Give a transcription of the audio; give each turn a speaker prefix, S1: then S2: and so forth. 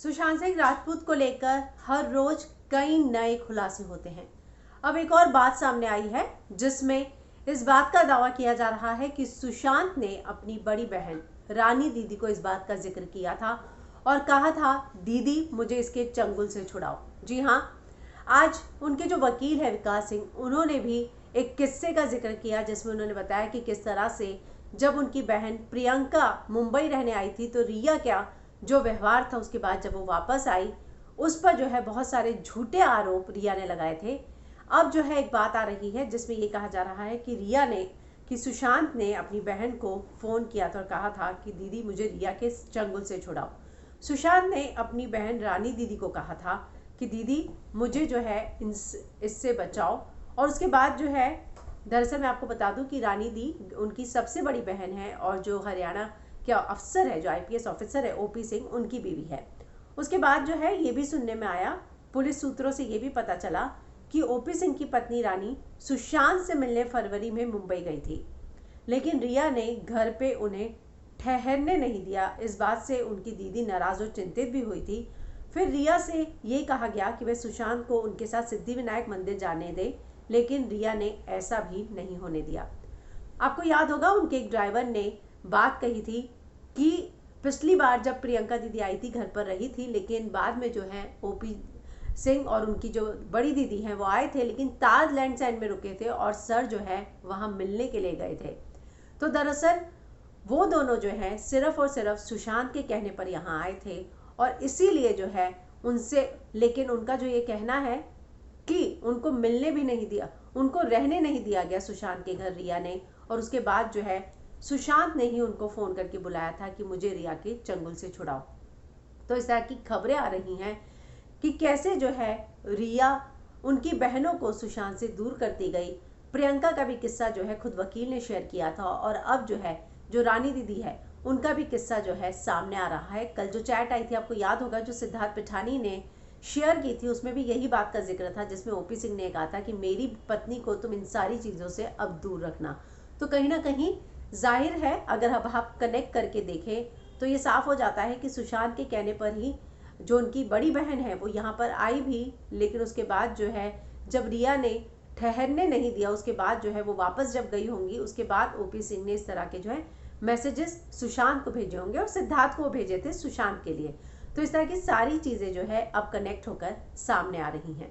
S1: सुशांत सिंह राजपूत को लेकर हर रोज कई नए खुलासे होते हैं। अब एक और बात सामने आई है जिसमें इस बात का दावा किया जा रहा है कि सुशांत ने अपनी बड़ी बहन रानी दीदी को इस बात का जिक्र किया था और कहा था, दीदी मुझे इसके चंगुल से छुड़ाओ। जी हाँ, आज उनके जो वकील है विकास सिंह, उन्होंने भी एक किस्से का जिक्र किया जिसमें उन्होंने बताया कि किस तरह से जब उनकी बहन प्रियंका मुंबई रहने आई थी तो रिया क्या जो व्यवहार था उसके बाद जब वो वापस आई उस पर जो है बहुत सारे झूठे आरोप रिया ने लगाए थे। अब जो है एक बात आ रही है जिसमें ये कहा जा रहा है कि रिया ने कि सुशांत ने अपनी बहन को फ़ोन किया था और कहा था कि दीदी मुझे रिया के चंगुल से छुड़ाओ। सुशांत ने अपनी बहन रानी दीदी को कहा था कि दीदी मुझे जो है इससे बचाओ। और उसके बाद जो है, दरअसल मैं आपको बता दूं कि रानी दी उनकी सबसे बड़ी बहन है और जो हरियाणा के अफसर है, जो आईपीएस ऑफिसर है ओपी सिंह, उनकी बीवी है। उसके बाद जो है ये भी सुनने में आया, पुलिस सूत्रों से ये भी पता चला कि ओपी सिंह की पत्नी रानी सुशांत से मिलने फरवरी में मुंबई गई थी, लेकिन रिया ने घर पे उन्हें ठहरने नहीं दिया। इस बात से उनकी दीदी नाराज और चिंतित भी हुई थी। फिर रिया से ये कहा गया कि वह सुशांत को उनके साथ सिद्धिविनायक मंदिर जाने दे, लेकिन रिया ने ऐसा भी नहीं होने दिया। आपको याद होगा उनके एक ड्राइवर ने बात कही थी कि पिछली बार जब प्रियंका दीदी आई थी घर पर रही थी, लेकिन बाद में जो है ओपी सिंह और उनकी जो बड़ी दीदी हैं वो आए थे, लेकिन ताज लैंड एंड में रुके थे और सर जो है वहाँ मिलने के लिए गए थे। तो दरअसल वो दोनों जो है सिर्फ और सिर्फ सुशांत के कहने पर यहाँ आए थे और इसीलिए जो है उनसे, लेकिन उनका जो ये कहना है कि उनको मिलने भी नहीं दिया, उनको रहने नहीं दिया गया सुशांत के घर रिया ने। और उसके बाद जो है सुशांत ने ही उनको फ़ोन करके बुलाया था कि मुझे रिया के चंगुल से छुड़ाओ। तो इस तरह की खबरें आ रही हैं कि कैसे जो है रिया उनकी बहनों को सुशांत से दूर करती गई। प्रियंका का भी किस्सा जो है खुद वकील ने शेयर किया था और अब जो है जो रानी दीदी है उनका भी किस्सा जो है सामने आ रहा है। कल जो चैट आई थी आपको याद होगा, जो सिद्धार्थ पिठानी ने शेयर की थी, उसमें भी यही बात का जिक्र था, जिसमें ओपी सिंह ने कहा था कि मेरी पत्नी को तुम इन सारी चीज़ों से अब दूर रखना। तो कहीं ना कहीं जाहिर है अगर अब आप कनेक्ट करके देखें तो ये साफ हो जाता है कि सुशांत के कहने पर ही जो उनकी बड़ी बहन है वो यहाँ पर आई भी, लेकिन उसके बाद जो है जब रिया ने ठहरने नहीं दिया, उसके बाद जो है वो वापस जब गई होंगी, उसके बाद ओपी सिंह ने इस तरह के जो है मैसेजेस सुशांत को भेजे होंगे और सिद्धार्थ को भेजे थे सुशांत के लिए। तो इस तरह की सारी चीज़ें जो है अब कनेक्ट होकर सामने आ रही हैं।